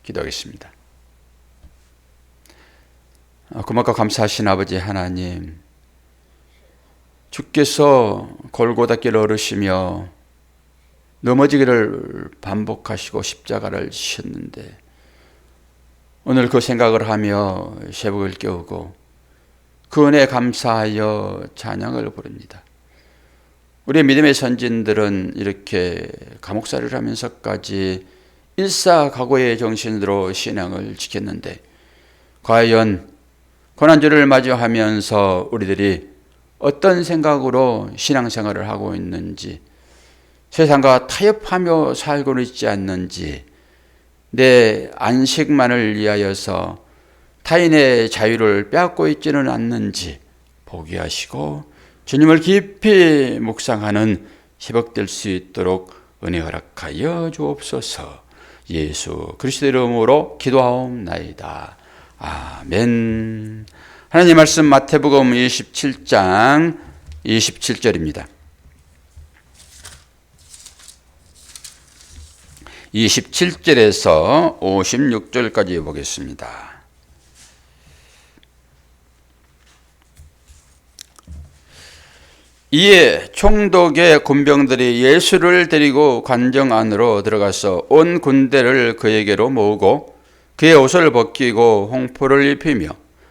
기도하겠습니다. 고맙고 감사하신 아버지 하나님, 주께서 골고다 길을 오르시며 넘어지기를 반복하시고 십자가를 지셨는데 오늘 그 생각을 하며 새벽을 깨우고 그 은혜에 감사하여 찬양을 부릅니다. 우리의 믿음의 선진들은 이렇게 감옥살이를 하면서까지 일사각오의 정신으로 신앙을 지켰는데 과연 고난주를 마주하면서 우리들이 어떤 생각으로 신앙생활을 하고 있는지, 세상과 타협하며 살고 있지 않는지, 내 안식만을 위하여서 타인의 자유를 빼앗고 있지는 않는지 보게 하시고 주님을 깊이 묵상하는 새벽될 수 있도록 은혜 허락하여 주옵소서. 예수 그리스도의 이름으로 기도하옵나이다. 아멘. 하나님 말씀 마태복음 27장 27절입니다. 27절에서 56절까지 보겠습니다. 이에 총독의 군병들이 예수를 데리고 관정 안으로 들어가서 온 군대를 그에게로 모으고 그의 옷을 벗기고 홍포를 입히며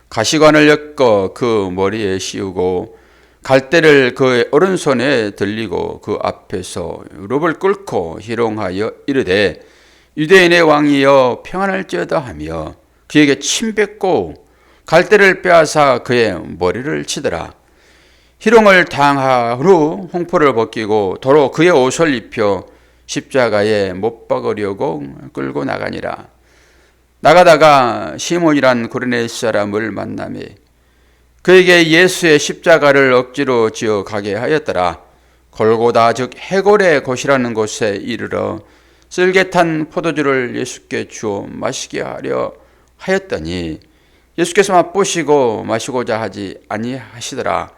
가시관을 엮어 그 머리에 씌우고 갈대를 그의 오른손에 들리고 그 앞에서 무릎을 꿇고 희롱하여 이르되 유대인의 왕이여 평안할지어다 하며 그에게 침 뱉고 갈대를 빼앗아 그의 머리를 치더라. 희롱을 당한 후 홍포를 벗기고 도로 그의 옷을 입혀 십자가에 못 박으려고 끌고 나가니라. 나가다가 시몬이란 구레네 사람을 만나매 그에게 예수의 십자가를 억지로 지어 가게 하였더라. 골고다 즉 해골의 곳이라는 곳에 이르러 쓸개탄 포도주를 예수께 주어 마시게 하려 하였더니 예수께서 맛보시고 마시고자 하지 아니하시더라.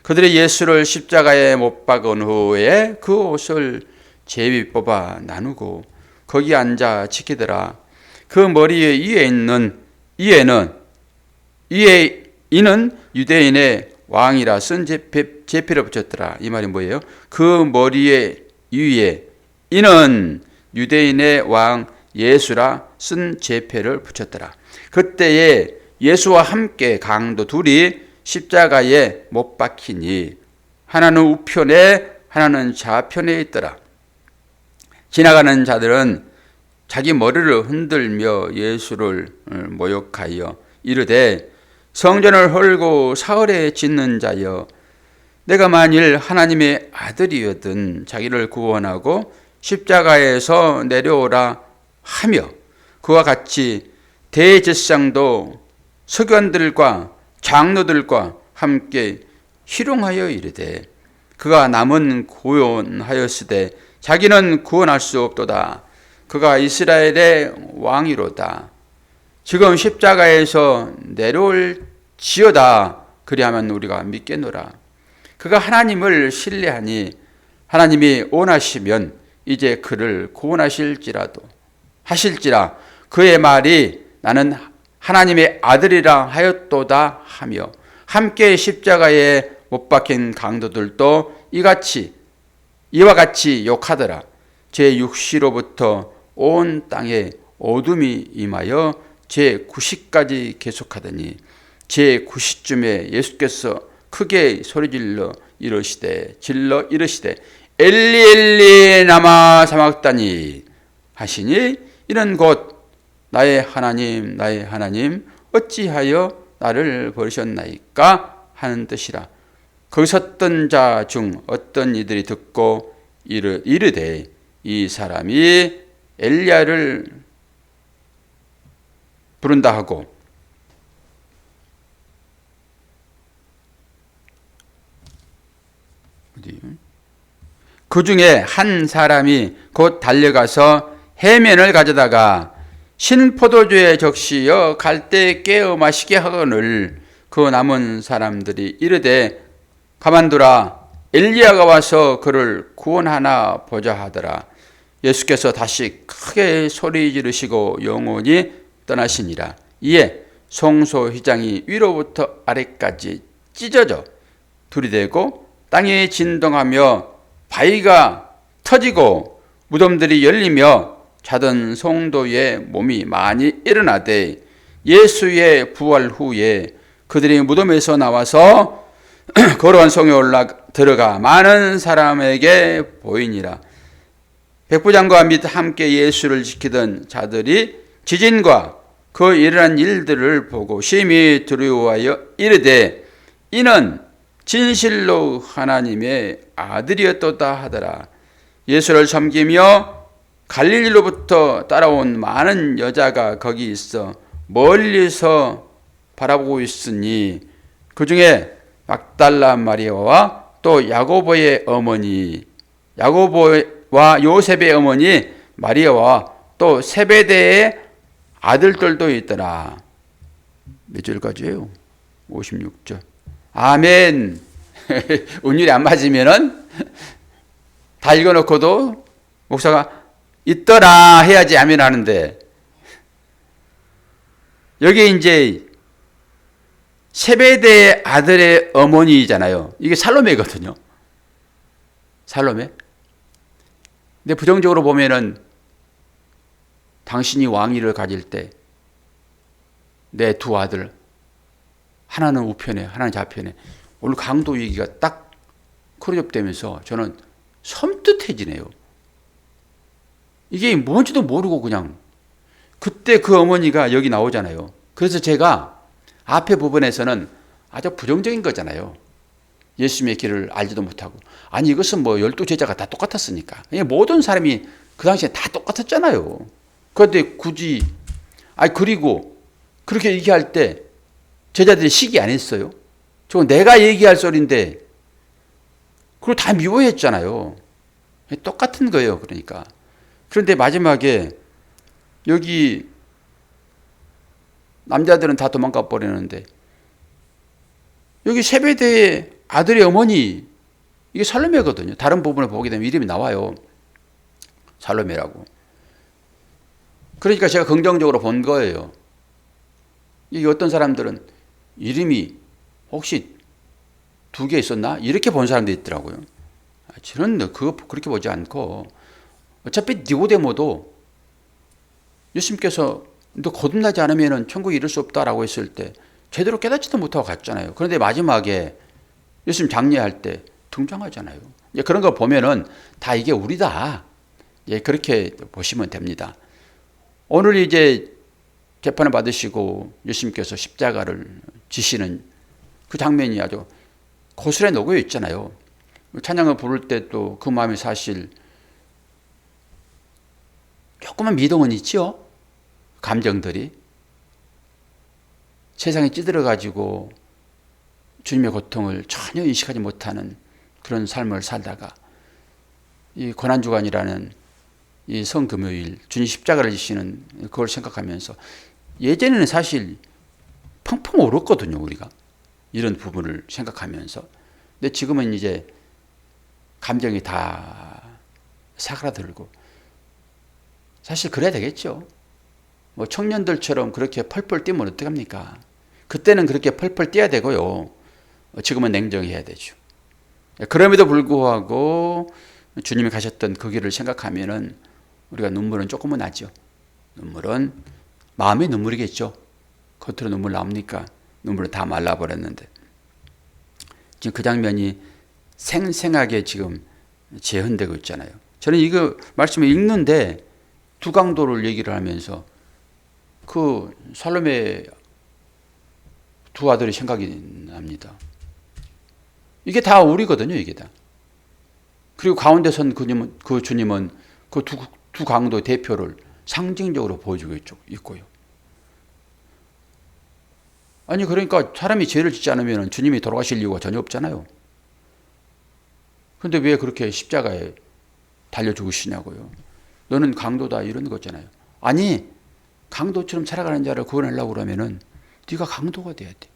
그들이 예수를 십자가에 못 박은 후에 그 옷을 제비 뽑아 나누고 거기 앉아 지키더라. 그 머리 위에 있는 이는 유대인의 왕이라 쓴 제피를 붙였더라. 이 말이 뭐예요? 그 머리에 위에 이는 유대인의 왕 예수라 쓴 제패를 붙였더라. 그때에 예수와 함께 강도 둘이 십자가에 못 박히니 하나는 우편에 하나는 좌편에 있더라. 지나가는 자들은 자기 머리를 흔들며 예수를 모욕하여 이르되 성전을 헐고 사흘에 짓는 자여 내가 만일 하나님의 아들이었든 자기를 구원하고 십자가에서 내려오라 하며 그와 같이 대제사장도 서기관들과 장로들과 함께 희롱하여 이르되 그가 남은 구원하였으되 자기는 구원할 수 없도다. 그가 이스라엘의 왕이로다. 지금 십자가에서 내려올 지어다. 그리하면 우리가 믿겠노라. 그가 하나님을 신뢰하니 하나님이 원하시면 이제 그를 구원하실지라 그의 말이 나는 하나님의 아들이라 하였도다 하며 함께 십자가에 못 박힌 강도들도 이와 같이 욕하더라. 제6시로부터 온 땅에 어둠이 임하여 제9시까지 계속하더니 제9시쯤에 예수께서 크게 소리질러 이르시되 엘리 엘리 라마 사박다니 하시니 이는 곧 나의 하나님 어찌하여 나를 버리셨나이까 하는 뜻이라. 거기 섰던 자 중 어떤 이들이 듣고 이르되 이 사람이 엘리야를 부른다 하고 그 중에 한 사람이 곧 달려가서 해면을 가져다가 신포도주에 적시어 갈대에 깨어 마시게 하거늘 그 남은 사람들이 이르되 가만두라 엘리야가 와서 그를 구원하나 보자 하더라. 예수께서 다시 크게 소리 지르시고 영원히 떠나시니라. 이에 성소휘장이 위로부터 아래까지 찢어져 둘이 되고 땅이 진동하며 바위가 터지고 무덤들이 열리며 자던 성도의 몸이 많이 일어나되 예수의 부활 후에 그들이 무덤에서 나와서 거룩한 성에 들어가 많은 사람에게 보이니라. 백부장과 및 함께 예수를 지키던 자들이 지진과 그 일어난 일들을 보고 심히 두려워하여 이르되 이는 진실로 하나님의 아들이었도다 하더라. 예수를 섬기며 갈릴리로부터 따라온 많은 여자가 거기 있어 멀리서 바라보고 있으니 그 중에 막달라 마리아와 또 야고보의 어머니 야고보와 요셉의 어머니 마리아와 또 세베대의 아들들도 있더라. 몇 절까지예요? 56절. 아멘. 운율이 안 맞으면은 다 읽어놓고도 목사가 있더라 해야지 아멘 하는데, 여기 이제 세베대의 아들의 어머니잖아요. 이게 살로메거든요. 살로메. 근데 부정적으로 보면은 당신이 왕위를 가질 때 내 두 아들, 하나는 우편에 하나는 좌편에, 오늘 강도 얘기가 딱 크로접되면서 저는 섬뜩해지네요. 이게 뭔지도 모르고 그냥 그때 그 어머니가 여기 나오잖아요. 그래서 제가 앞에 부분에서는 아주 부정적인 거잖아요. 예수님의 길을 알지도 못하고. 아니 이것은 뭐 12제자가 다 똑같았으니까. 모든 사람이 그 당시에 다 똑같았잖아요. 그런데 굳이 그리고 그렇게 얘기할 때 제자들이 시기 안 했어요. 저건 내가 얘기할 소리인데 그걸 다 미워했잖아요. 똑같은 거예요. 그러니까. 그런데 마지막에 여기 남자들은 다 도망가 버리는데 여기 세베대의 아들의 어머니, 이게 살로메거든요. 다른 부분을 보게 되면 이름이 나와요. 살로메라고. 그러니까 제가 긍정적으로 본 거예요. 이게 어떤 사람들은 이름이 혹시 두 개 있었나? 이렇게 본 사람도 있더라고요. 저는 그거 그렇게 보지 않고, 어차피 니고데모도 예수님께서 너 거듭나지 않으면 천국에 이를 수 없다라고 했을 때 제대로 깨닫지도 못하고 갔잖아요. 그런데 마지막에 예수님 장례할 때 등장하잖아요. 그런 거 보면은 다 이게 우리다. 그렇게 보시면 됩니다. 오늘 이제 재판을 받으시고 예수님께서 십자가를 지시는 그 장면이 아주 고스란히 녹여 있잖아요. 찬양을 부를 때 또 그 마음이 사실 조금만 미동은 있죠. 감정들이 세상에 찌들어가지고 주님의 고통을 전혀 인식하지 못하는 그런 삶을 살다가 이 고난주간이라는 이 성금요일 주님 십자가를 지시는 그걸 생각하면서, 예전에는 사실 펑펑 울었거든요. 우리가 이런 부분을 생각하면서. 근데 지금은 이제 감정이 다 사그라들고, 사실 그래야 되겠죠. 뭐 청년들처럼 그렇게 펄펄 뛰면 어떡합니까? 그때는 그렇게 펄펄 뛰어야 되고요. 지금은 냉정해야 되죠. 그럼에도 불구하고 주님이 가셨던 그 길을 생각하면은 우리가 눈물은 조금은 나죠. 눈물은 마음의 눈물이겠죠. 겉으로 눈물 나옵니까? 눈물은 다 말라버렸는데. 지금 그 장면이 생생하게 지금 재현되고 있잖아요. 저는 이거 말씀을 읽는데 두 강도를 얘기를 하면서 그 살로메 두 아들이 생각이 납니다. 이게 다 우리거든요. 이게 다. 그리고 가운데 선 그 주님은 그 두 강도의 대표를 상징적으로 보여주고 있고요. 아니 그러니까 사람이 죄를 짓지 않으면 주님이 돌아가실 이유가 전혀 없잖아요. 그런데 왜 그렇게 십자가에 달려 죽으시냐고요. 너는 강도다 이런 거잖아요. 아니 강도처럼 살아가는 자를 구원하려고 그러면은 네가 강도가 돼야 돼.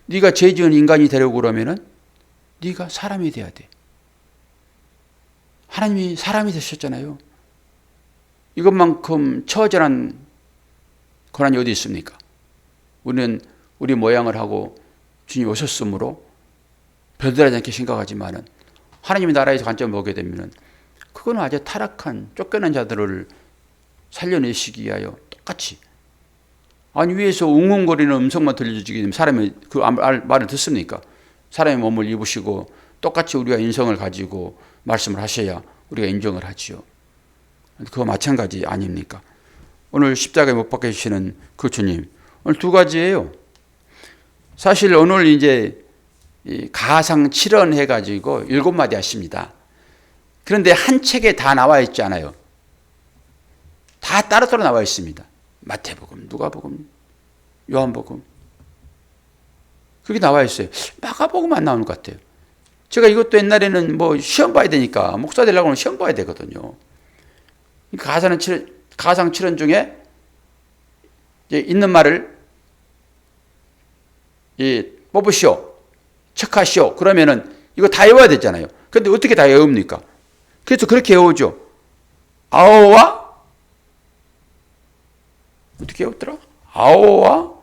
네가 죄 지은 인간이 되려고 그러면은 네가 사람이 돼야 돼. 하나님이 사람이 되셨잖아요. 이것만큼 처절한 고난이 어디 있습니까? 우리는 우리 모양을 하고 주님 오셨으므로 별들하지 않게 생각하지만은 하나님의 나라에서 관점을 보게 되면은 그거는 아주 타락한 쫓겨난 자들을 살려내시기 위하여 똑같이, 아니 위에서 웅웅거리는 음성만 들려주기 때문에 사람이 그 말을 듣습니까? 사람의 몸을 입으시고 똑같이 우리가 인성을 가지고 말씀을 하셔야 우리가 인정을 하지요. 그거 마찬가지 아닙니까? 오늘 십자가에 못 박히시는 그 주님, 오늘 두 가지예요. 사실 오늘 이제 가상 7원 해가지고 7마디 하십니다. 그런데 한 책에 다 나와 있지 않아요. 다 따로따로 나와 있습니다. 마태복음, 누가복음, 요한복음. 그게 나와 있어요. 마가복음 안 나오는 것 같아요. 제가 이것도 옛날에는 뭐 시험 봐야 되니까, 목사 되려고 하면 시험 봐야 되거든요. 가상 7원 중에 이제 있는 말을 뽑으시오, 척하시오. 그러면은 이거 다 외워야 되잖아요. 근데 어떻게 다 외웁니까? 그래서 그렇게 외우죠. 아오와, 어떻게 외웠더라? 아오와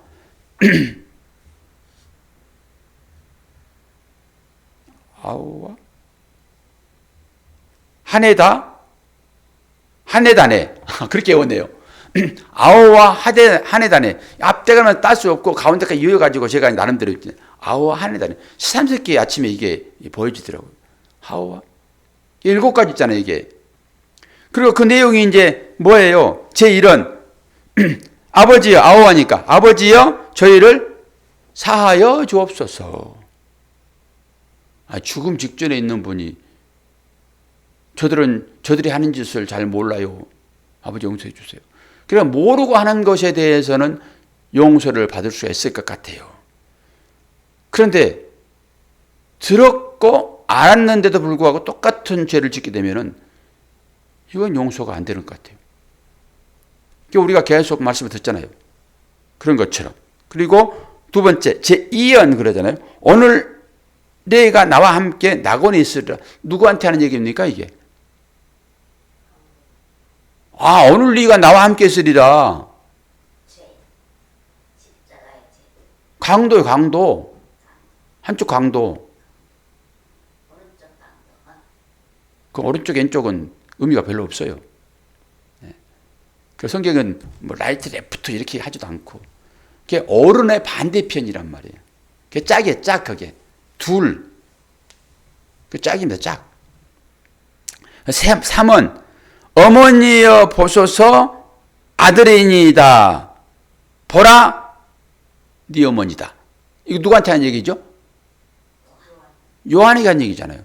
아오와 하네다네 그렇게 외웠네요. 아오와 하네다네. 앞대가만 딸 수 없고 가운데까지 이어가지고 제가 나름대로 아오와 하네다네. 새삼스럽게 아침에 이게 보여지더라고요. 아오와 7가지 있잖아요, 이게. 그리고 그 내용이 이제 뭐예요? 제1은 아버지여, 아오하니까 아버지여 저희를 사하여 주옵소서. 죽음 직전에 있는 분이 저들이 하는 짓을 잘 몰라요. 아버지 용서해 주세요. 그러니까 모르고 하는 것에 대해서는 용서를 받을 수 있을 것 같아요. 그런데 들었고 알았는데도 불구하고 똑같은 죄를 짓게 되면은 이건 용서가 안 되는 것 같아요. 우리가 계속 말씀을 듣잖아요. 그런 것처럼. 그리고 두 번째, 제2연 그러잖아요. 오늘 내가 나와 함께 낙원에 있으리라. 누구한테 하는 얘기입니까, 이게? 오늘 네가 나와 함께 있으리라. 강도요, 강도. 한쪽 강도. 그 오른쪽 왼쪽은 의미가 별로 없어요. 그 성경은 뭐 라이트 레프트 이렇게 하지도 않고, 그게 어른의 반대편이란 말이에요. 그게 짝이에요, 짝. 그게 둘. 그 짝입니다, 짝. 3은 어머니여 보소서 아들이니이다. 보라 네 어머니다. 이거 누구한테 한 얘기죠? 요한에게 한 얘기잖아요.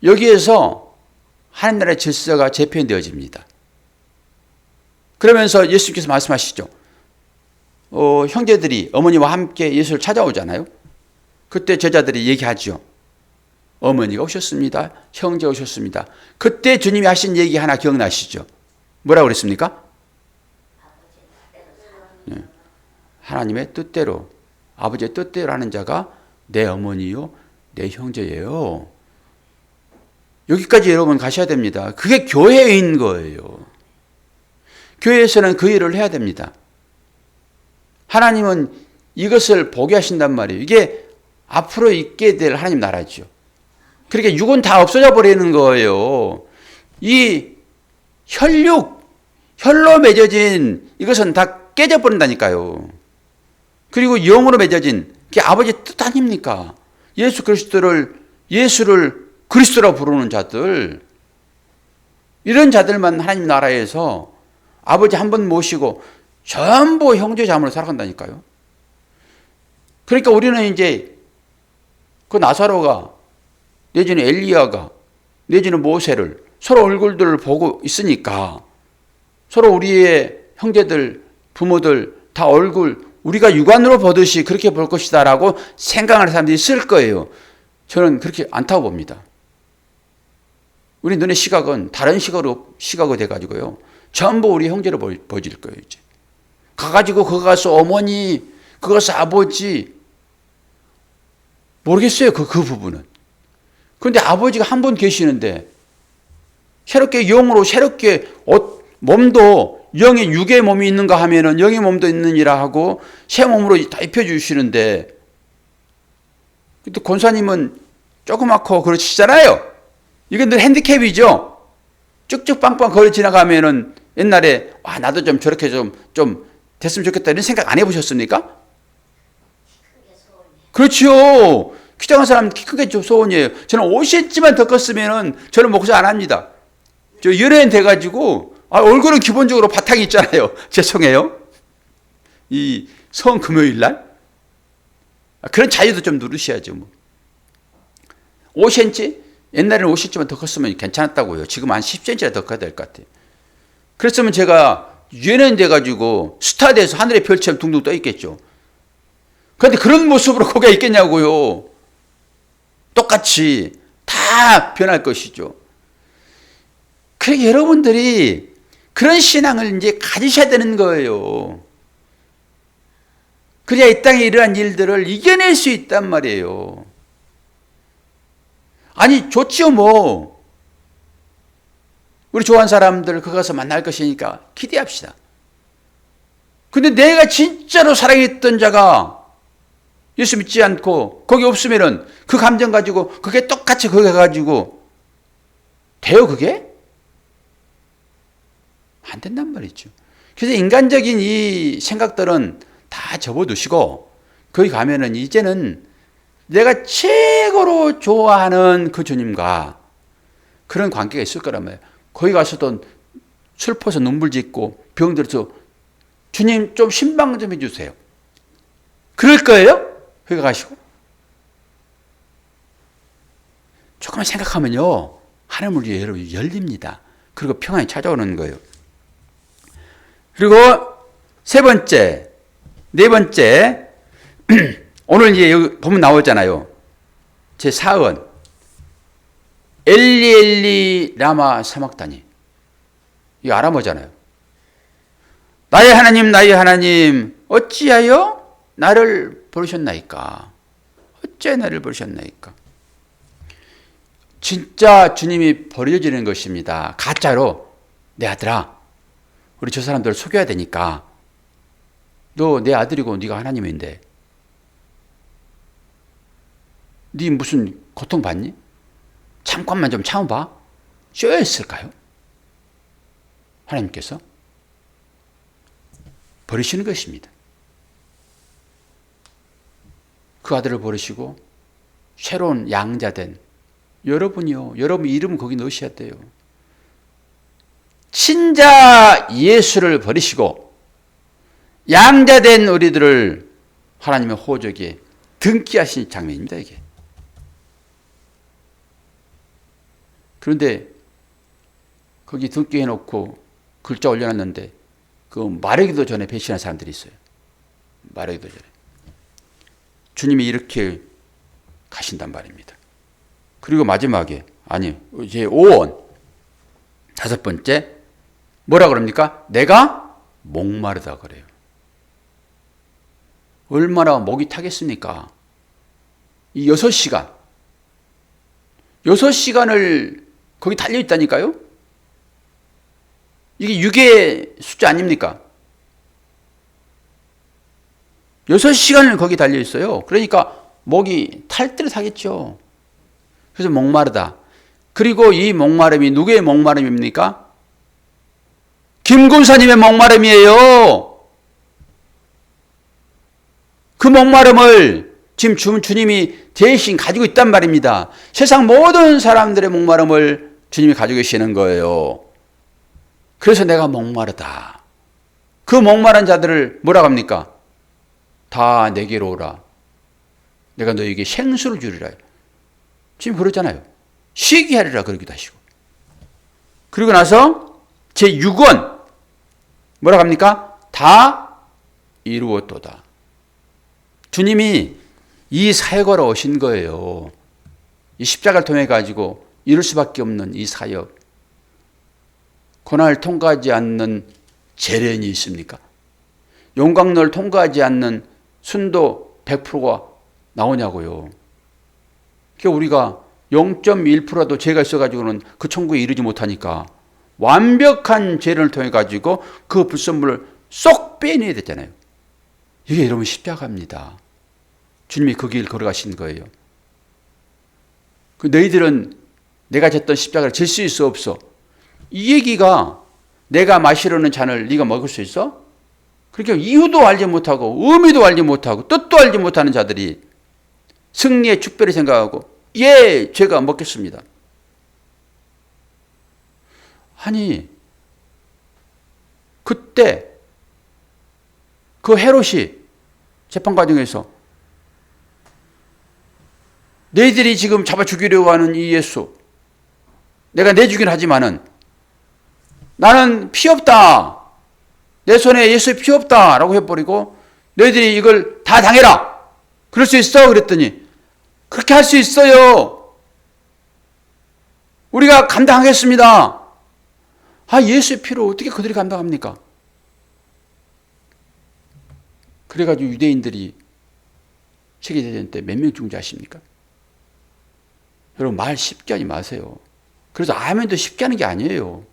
여기에서 하늘나라의 질서가 재편되어집니다. 그러면서 예수께서 말씀하시죠. 형제들이 어머니와 함께 예수를 찾아오잖아요. 그때 제자들이 얘기하죠. 어머니가 오셨습니다. 형제 오셨습니다. 그때 주님이 하신 얘기 하나 기억나시죠? 뭐라고 그랬습니까? 하나님의 뜻대로, 아버지의 뜻대로 하는 자가 내 어머니요, 내 형제예요. 여기까지 여러분 가셔야 됩니다. 그게 교회인 거예요. 교회에서는 그 일을 해야 됩니다. 하나님은 이것을 보게 하신단 말이에요. 이게 앞으로 있게 될 하나님 나라죠. 그러니까 육은 다 없어져 버리는 거예요. 이 혈로 맺어진 이것은 다 깨져버린다니까요. 그리고 영으로 맺어진 그게 아버지의 뜻 아닙니까? 예수를 그리스도라고 부르는 자들, 이런 자들만 하나님 나라에서 아버지 한 번 모시고 전부 형제 자매로 살아간다니까요. 그러니까 우리는 이제 그 나사로가 내지는 엘리야가 내지는 모세를 서로 얼굴들을 보고 있으니까 서로 우리의 형제들, 부모들 다 얼굴 우리가 육안으로 보듯이 그렇게 볼 것이다라고 생각하는 사람들이 있을 거예요. 저는 그렇게 않다고 봅니다. 우리 눈의 시각은 다른 시각으로 돼가지고요. 전부 우리 형제로 보여질 거예요, 이제. 가가지고 그거 가서 어머니, 그거 가서 아버지. 모르겠어요, 그 부분은. 그런데 아버지가 한 분 계시는데 새롭게 영으로 새롭게 몸도 영의 육의 몸이 있는가 하면은 영의 몸도 있느니라 하고 새 몸으로 다 입혀주시는데, 또 권사님은 조그맣고 그러시잖아요. 이건 늘 핸디캡이죠. 쭉쭉 빵빵 걸어 지나가면은 옛날에 와 나도 좀 저렇게 좀 됐으면 좋겠다 이런 생각 안 해보셨습니까? 그렇죠. 키 작은 사람 키 큰 게 좀 소원이에요. 저는 5cm만 더 컸으면은 저는 목사 안 합니다. 저 연예인 돼가지고 얼굴은 기본적으로 바탕이 있잖아요. 죄송해요. 이 성 금요일 날 그런 자유도 좀 누르셔야죠. 뭐. 5cm? 옛날에는 5cm만 더 컸으면 괜찮았다고요. 지금 한 10cm라 더 커야 될 것 같아요. 그랬으면 제가 연예인 돼가지고 스타 돼서 하늘의 별처럼 둥둥 떠 있겠죠. 그런데 그런 모습으로 거기가 있겠냐고요. 똑같이 다 변할 것이죠. 그러니까 여러분들이 그런 신앙을 이제 가지셔야 되는 거예요. 그래야 이 땅에 이러한 일들을 이겨낼 수 있단 말이에요. 아니 좋지요 뭐. 우리 좋아하는 사람들 거기 가서 만날 것이니까 기대합시다. 근데 내가 진짜로 사랑했던 자가 예수 믿지 않고 거기 없으면은 그 감정 가지고 그게 똑같이 거기 가가지고 돼요 그게? 안 된단 말이죠. 그래서 인간적인 이 생각들은 다 접어두시고 거기 가면은 이제는 내가 최고로 좋아하는 그 주님과 그런 관계가 있을 거란 말이에요. 거기 가서도 슬퍼서 눈물 짓고 병들어서 주님 좀 신방 좀 해주세요. 그럴 거예요? 거기 가시고. 조금만 생각하면요. 하늘문 위에 여러분 열립니다. 그리고 평안이 찾아오는 거예요. 그리고 네 번째, 오늘 이제 여기 보면 나오잖아요. 제 4원. 엘리 엘리 라마 사막다니. 이거 아람어잖아요. 나의 하나님, 어찌하여 나를 버리셨나이까? 어째 나를 버리셨나이까? 진짜 주님이 버려지는 것입니다. 가짜로 내 아들아, 우리 저 사람들을 속여야 되니까 너 내 아들이고 네가 하나님인데 네 무슨 고통받니? 잠깐만 좀 참아봐. 쇼였을까요? 하나님께서 버리시는 것입니다. 그 아들을 버리시고 새로운 양자된 여러분이요. 여러분 이름 거기 넣으셔야 돼요. 친자 예수를 버리시고 양자된 우리들을 하나님의 호적에 등기하신 장면입니다. 이게. 그런데 거기 등기해놓고 글자 올려놨는데 그 말하기도 전에 배신한 사람들이 있어요. 말하기도 전에. 주님이 이렇게 가신단 말입니다. 그리고 마지막에 이제 5원 5번째 뭐라 그럽니까? 내가 목마르다 그래요. 얼마나 목이 타겠습니까? 이 6시간을 거기 달려있다니까요? 이게 6의 숫자 아닙니까? 6시간을 거기 달려있어요. 그러니까 목이 탈 대로 타겠죠. 그래서 목마르다. 그리고 이 목마름이 누구의 목마름입니까? 김군사님의 목마름이에요. 그 목마름을 지금 주님이 대신 가지고 있단 말입니다. 세상 모든 사람들의 목마름을 주님이 가지고 계시는 거예요. 그래서 내가 목마르다. 그 목마른 자들을 뭐라고 합니까? 다 내게로 오라. 내가 너에게 생수를 주리라. 지금 그러잖아요. 쉬게 하리라 그러기도 하시고. 그리고 나서 제 6원 뭐라고 합니까? 다 이루었도다. 주님이 이 사역으로 오신 거예요. 이 십자가를 통해 가지고 이룰 수밖에 없는 이 사역. 고난을 통과하지 않는 재련이 있습니까? 용광로를 통과하지 않는 순도 100%가 나오냐고요. 그러니까 우리가 0.1%라도 죄가 있어가지고는 그 천국에 이르지 못하니까 완벽한 죄를 통해 가지고 그 불순물을 쏙 빼내야 되잖아요. 이게 여러분 십자가입니다. 주님이 그 길 걸어가신 거예요. 너희들은 내가 졌던 십자가를 질 수 있어 없어? 이 얘기가 내가 마시려는 잔을 네가 먹을 수 있어? 그렇게 이유도 알지 못하고 의미도 알지 못하고 뜻도 알지 못하는 자들이 승리의 축배를 생각하고 예, 제가 먹겠습니다. 아니, 그때 그 헤롯이 재판 과정에서 너희들이 지금 잡아 죽이려고 하는 이 예수, 내가 내주긴 하지만은 나는 피 없다. 내 손에 예수의 피 없다. 라고 해버리고 너희들이 이걸 다 당해라. 그럴 수 있어? 그랬더니 그렇게 할 수 있어요. 우리가 감당하겠습니다. 아, 예수의 피로 어떻게 그들이 감당합니까? 그래가지고 유대인들이 세계대전 때 몇 명 죽은지 아십니까? 여러분 말 쉽게 하지 마세요. 그래서 아멘도 쉽게 하는 게 아니에요.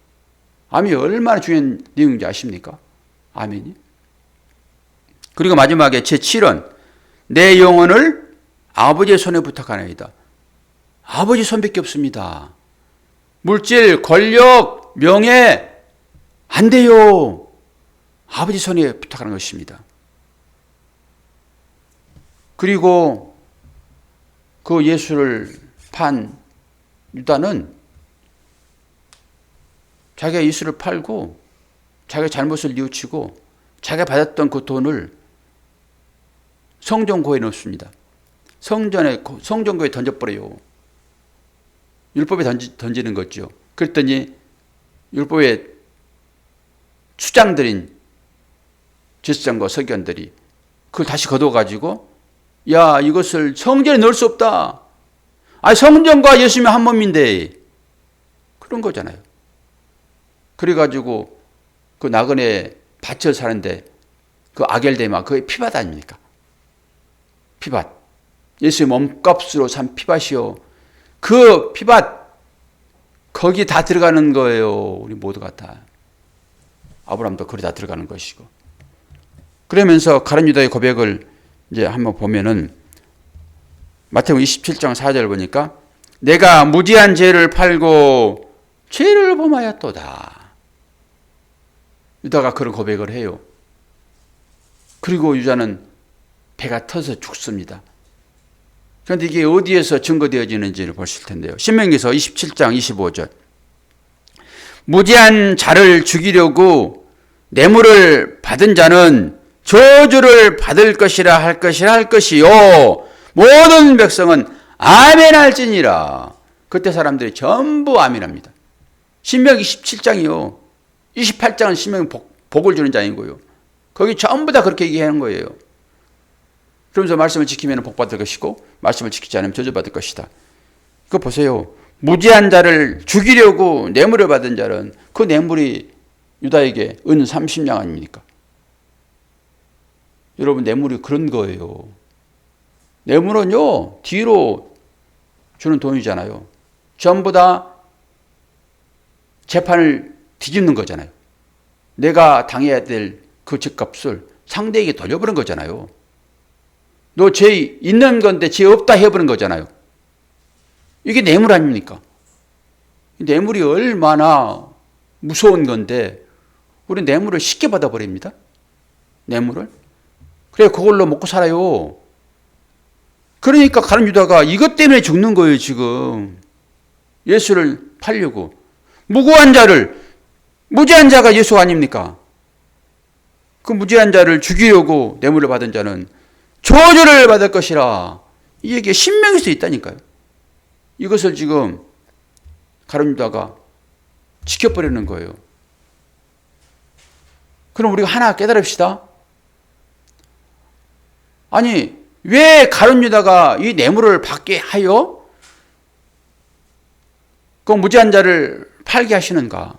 아멘이 얼마나 중요한 내용인지 아십니까? 아멘이. 그리고 마지막에 제7원 내 영혼을 아버지의 손에 부탁하나이다. 아버지 손밖에 없습니다. 물질, 권력, 명예 안 돼요. 아버지 손에 부탁하는 것입니다. 그리고 그 예수를 판 유다는 자기가 예수를 팔고 자기가 잘못을 뉘우치고 자기가 받았던 그 돈을 성전고에 넣습니다. 성전고에 던져버려요. 율법에 던지는 거죠. 그랬더니 율법의 수장들인 제사장과 서기관들이 그걸 다시 거둬가지고 야, 이것을 성전에 넣을 수 없다. 아니, 성전과 예수님이 한 몸인데 그런 거잖아요. 그래가지고 그 나그네 밭을 사는데 그 아겔데마 그게 피밭 아닙니까? 피밭. 예수의 몸값으로 산 피밭이요. 그 피밭 거기 다 들어가는 거예요. 우리 모두가 다. 아브라함도 거기 다 들어가는 것이고. 그러면서 가룟 유다의 고백을 이제 한번 보면은 마태복음 27장 4절 보니까 내가 무지한 죄를 팔고 죄를 범하였도다. 유다가 그런 고백을 해요. 그리고 유다는 배가 터서 죽습니다. 그런데 이게 어디에서 증거되어지는지를 보실 텐데요. 신명기서 27장 25절 무지한 자를 죽이려고 뇌물을 받은 자는 저주를 받을 것이라 할 것이요 모든 백성은 아멘 할지니라. 그때 사람들이 전부 아멘합니다. 신명기 17장이요. 28장은 신명기 복을 주는 장이고요. 거기 전부 다 그렇게 얘기하는 거예요. 그러면서 말씀을 지키면 복 받을 것이고 말씀을 지키지 않으면 저주받을 것이다. 그거 보세요. 무지한 자를 죽이려고 뇌물을 받은 자는 그 뇌물이 유다에게 은 30냥 아닙니까? 여러분 뇌물이 그런 거예요. 뇌물은요 뒤로 주는 돈이잖아요. 전부 다 재판을 뒤집는 거잖아요. 내가 당해야 될 그 죄값을 상대에게 돌려버린 거잖아요. 너 죄 있는 건데 죄 없다 해버린 거잖아요. 이게 뇌물 아닙니까? 뇌물이 얼마나 무서운 건데 우리 뇌물을 쉽게 받아버립니다. 뇌물을. 그래 그걸로 먹고 살아요. 그러니까 가룟 유다가 이것 때문에 죽는 거예요. 지금 예수를 팔려고. 무고한 자를 무죄한 자가 예수 아닙니까? 그 무죄한 자를 죽이려고 뇌물을 받은 자는 저주를 받을 것이라. 이 얘기가 신명기에 있다니까요. 이것을 지금 가룟 유다가 지켜버리는 거예요. 그럼 우리가 하나 깨달읍시다. 아니 왜 가룟 유다가 이 뇌물을 받게 하여 그 무죄한 자를 팔게 하시는가?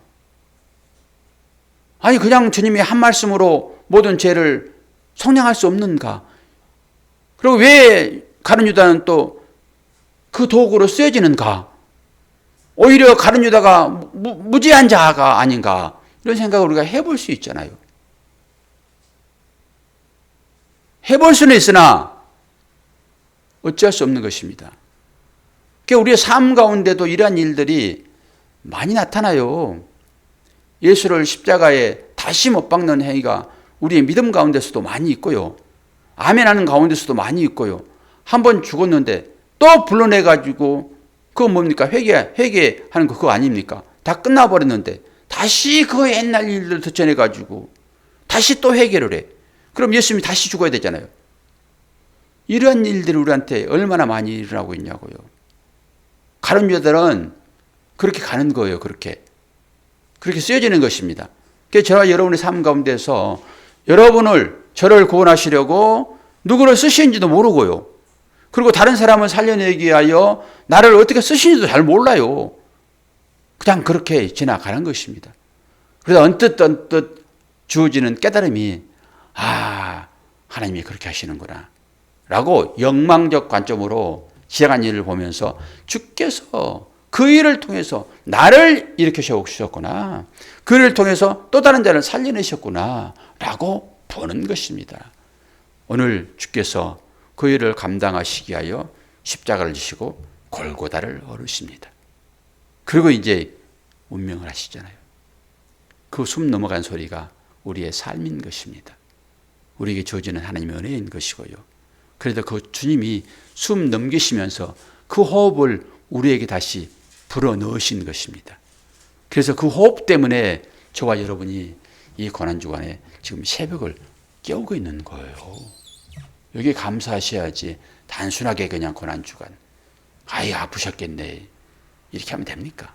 아니 그냥 주님이 한 말씀으로 모든 죄를 속량할 수 없는가? 그리고 왜 가룟 유다는 또 그 도구로 쓰여지는가? 오히려 가룟 유다가 무지한 자가 아닌가? 이런 생각을 우리가 해볼 수 있잖아요. 해볼 수는 있으나 어찌할 수 없는 것입니다. 그러니까 우리의 삶 가운데도 이러한 일들이 많이 나타나요. 예수를 십자가에 다시 못 박는 행위가 우리의 믿음 가운데서도 많이 있고요. 아멘하는 가운데서도 많이 있고요. 한 번 죽었는데 또 불러내가지고 그거 뭡니까? 회개하는 거 그거 아닙니까? 다 끝나버렸는데 다시 그 옛날 일들을 되쳐내가지고 다시 또 회개를 해. 그럼 예수님이 다시 죽어야 되잖아요. 이러한 일들이 우리한테 얼마나 많이 일어나고 있냐고요. 가룟 유다는 그렇게 가는 거예요. 그렇게 쓰여지는 것입니다. 그래서 저와 여러분의 삶 가운데서 저를 구원하시려고 누구를 쓰시는지도 모르고요. 그리고 다른 사람을 살려내기 위하여 나를 어떻게 쓰시는지도 잘 몰라요. 그냥 그렇게 지나가는 것입니다. 그래서 언뜻 주어지는 깨달음이 하나님이 그렇게 하시는구나 라고 영망적 관점으로 지나간 일을 보면서 주께서 그 일을 통해서 나를 일으켜 주셨구나. 그 일을 통해서 또 다른 자를 살려내셨구나 라고 보는 것입니다. 오늘 주께서 그 일을 감당하시기 위하여 십자가를 지시고 골고다를 오르십니다. 그리고 이제 운명을 하시잖아요. 그 숨 넘어간 소리가 우리의 삶인 것입니다. 우리에게 주어지는 하나님의 은혜인 것이고요. 그래도 그 주님이 숨 넘기시면서 그 호흡을 우리에게 다시 불어넣으신 것입니다. 그래서 그 호흡 때문에 저와 여러분이 이 고난주간에 지금 새벽을 깨우고 있는 거예요. 여기 감사하셔야지 단순하게 그냥 고난주간 아프셨겠네 이렇게 하면 됩니까?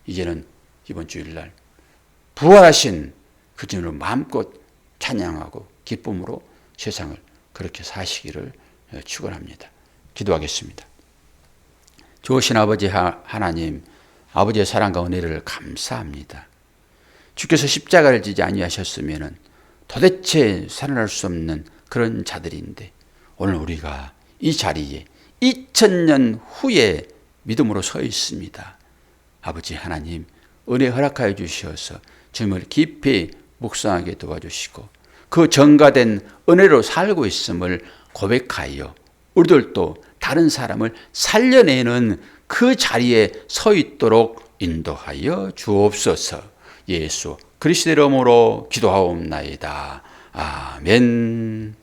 이제는 이번 주일날 부활하신 그 주님을 마음껏 찬양하고 기쁨으로 세상을 그렇게 사시기를 축원합니다. 기도하겠습니다. 좋으신 아버지 하나님, 아버지의 사랑과 은혜를 감사합니다. 주께서 십자가를 지지 아니하셨으면 도대체 살아날 수 없는 그런 자들인데 오늘 우리가 이 자리에 2000년 후에 믿음으로 서 있습니다. 아버지 하나님, 은혜 허락하여 주시어서 주님을 깊이 묵상하게 도와주시고 그 전가된 은혜로 살고 있음을 고백하여 우리들도 다른 사람을 살려내는 그 자리에 서 있도록 인도하여 주옵소서. 예수 그리스도의 이름으로 기도하옵나이다. 아멘.